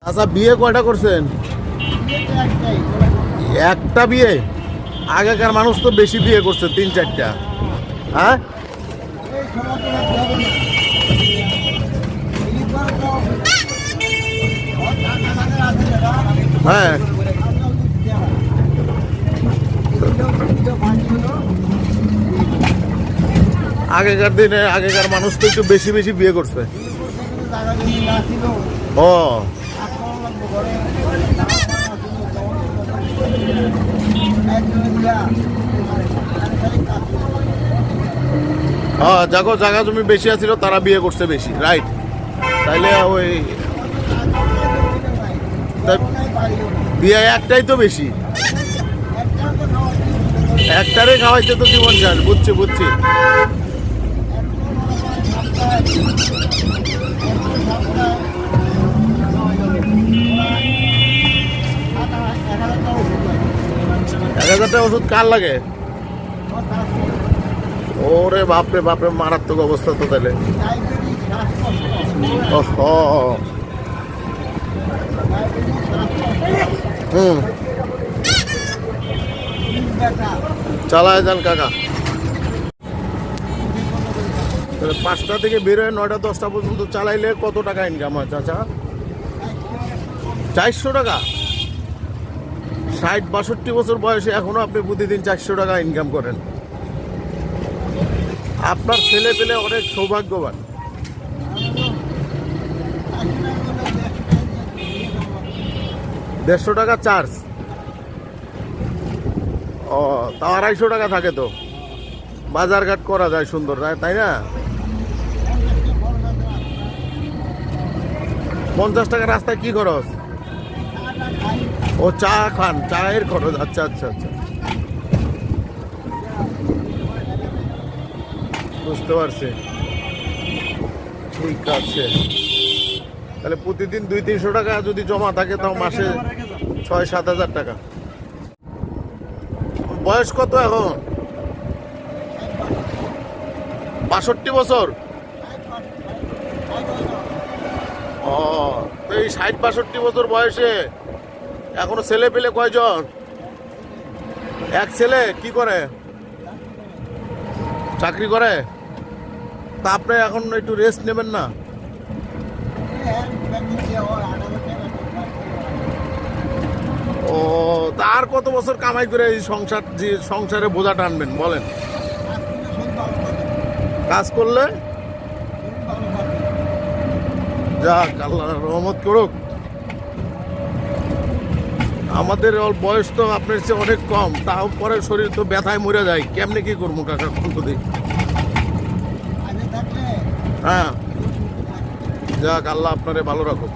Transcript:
আচ্ছা, বিয়ে কয়টা করছেন? একটা বিয়ে? আগেকার মানুষ তো বেশি বিয়ে করছে, 3-4টা। হ্যাঁ, হ্যাঁ, আগেকার দিনে আগেকার মানুষ তো একটু বেশি বেশি বিয়ে করছে। ও, হ্যাঁ, যাগো জায়গা জমি বেশি আছিল তারা বিয়ে করছে বেশি, রাইট? তাইলে ওই বিয়ে একটাই তো বেশি, একটারে খাওয়াইতে তো জীবন চান। বুঝছি বুঝছি। এক 1000 টাকা ওষুধ কার লাগে? ওরে বাপরে বাপরে, মারাত্মক অবস্থা তো তাহলে। হুম, চালায় যান কাকা। তাহলে 5টা থেকে বেরোয় 9টা-10টা পর্যন্ত চালাইলে কত টাকা ইনকাম হয় চাচা? 400 টাকা? 60-62 বছর বয়সে এখনো আপনি প্রতিদিন 400 টাকা ইনকাম করেন? আপনার ছেলে পেলে অনেক সৌভাগ্যবান। 150 টাকা চার্জ? ও, তাও 250 টাকা থাকে তো, বাজারঘাট করা যায় সুন্দর, তাই না? 50 টাকা রাস্তায় কি খরচ? ও, চা খান, চায়ের খরচ। আচ্ছা আচ্ছা আচ্ছা, বুঝতে পারছি। ঠিক আছে, তাহলে প্রতিদিন 200-300 টাকা যদি জমা থাকে তাও মাসে 6-7 হাজার টাকা। বয়স কত এখন? 62 বছর? ও, তো এই 60-62 বছর বয়সে এখনো ছেলে পেলে কয়জন? এক ছেলে? কি করে? চাকরি করে? তা আপনি এখন একটু রেস্ট নেবেন না? ও, তা আর কত বছর কামাই করে এই সংসারে বোঝা টানবেন বলেন? কাজ করলে যাক, আল্লাহ রহমত করুক। আমাদের বয়স তো আপনার চেয়ে অনেক কম, তাও পরে শরীর তো ব্যথায় মরে যায়। কেমনে কি করবো কাকা, কোন তো দিই? হ্যাঁ, যাক, আল্লাহ আপনারে ভালো রাখুক।